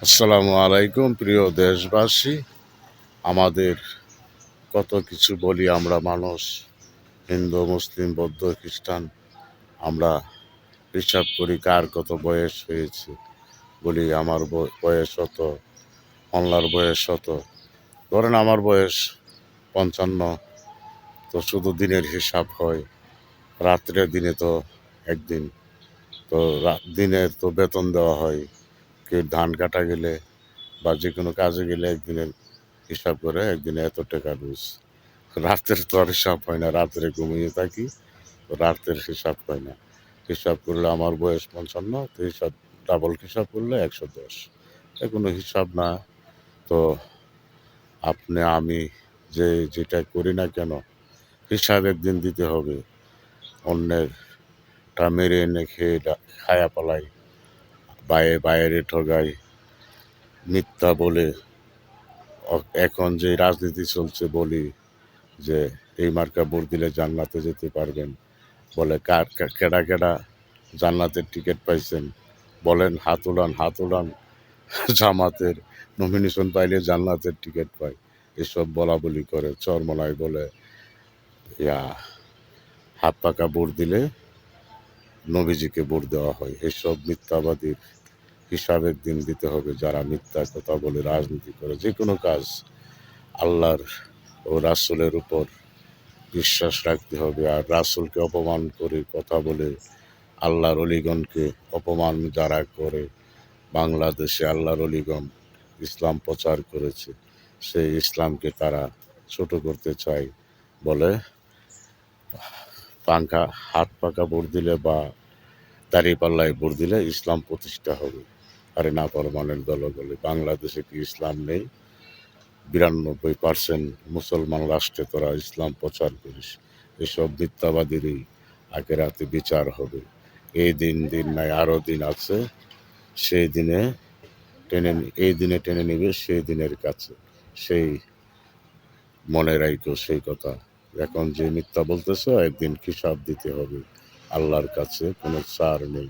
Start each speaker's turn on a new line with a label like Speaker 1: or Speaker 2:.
Speaker 1: আসসালামু আলাইকুম প্রিয় দেশবাসী। আমাদের কত কিছু বলি আমরা মানুষ, হিন্দু মুসলিম বৌদ্ধ খ্রিস্টান। আমরা হিসাব করি কার কত বয়স হয়েছে, বলি আমার বয়স অত, অনলার বয়স অত। ধরেন আমার বয়স 55, তো শুধু দিনের হিসাব হয়, রাত্রে দিনে তো একদিন, তো দিনের তো বেতন দেওয়া হয়। কেউ ধান কাটা গেলে বা যে কোনো কাজে গেলে একদিনের হিসাব করে একদিনে এত টাকা রোজ। রাতের তো আর হিসাব হয় না, রাত্রে ঘুমিয়ে থাকি, তো রাতের হিসাব হয় না। হিসাব করলে আমার বয়স 55, তো হিসাব ডাবল হিসাব করলে 110। কোনো হিসাব না। তো আপনি আমি যে যেটা করি না কেন, হিসাব একদিন দিতে হবে। অন্যেরটা মেরে এনে খেয়ে খায়া পালাই, বাইরে ঠগাই, মিথ্যা বলে। এখন যে রাজনীতি চলছে, বলি যে এই মার্কা ভোট দিলে জান্নাতে যেতে পারবেন। বলে কার কেডা কেডা জান্নাতের টিকিট পাইছেন, বলেন হাত উড়ান হাত উড়ান। জামাতের নমিনেশন পাইলে জান্নাতের টিকিট পায়, এসব বলা বলি করে। চরমনায় বলে ইয়া হাত পাকা ভোট দিলে নবীজিকে ভোট দেওয়া হয়। এসব মিথ্যাবাদীর হিসাব একদিন দিতে হবে। যারা মিথ্যা কথা বলে রাজনীতি করে, যে কোনো কাজ আল্লাহর ও রাসূলের উপর বিশ্বাস রাখতে হবে। আর রাসূলকে অপমান করে কথা বলে, আল্লাহর অলিগণকে অপমান যারা করে, বাংলাদেশে আল্লাহর অলিগণ ইসলাম প্রচার করেছে, সেই ইসলামকে তারা ছোট করতে চায়। বলে হাত পাকা ভোট দিলে বা দাঁড়িপাল্লায় ভোট দিলে ইসলাম প্রতিষ্ঠা হবে। আরে না, পারমানেন্ট দল বলে বাংলাদেশে কি ইসলাম নেই? 92% মুসলমান রাষ্ট্রে তোরা ইসলাম প্রচার করিস। এসব মিথ্যাবাদীরই আখেরাতে বিচার হবে। এই দিন নাই, আরও দিন আছে। সেই দিনে এই দিনে টেনে নিবে সেই দিনের কাছে। সেই মনে রাখো সেই কথা। এখন যে মিথ্যা বলতেছো, একদিন হিসাব দিতে হবে। আল্লাহর কাছে কোনো ছাড় নেই।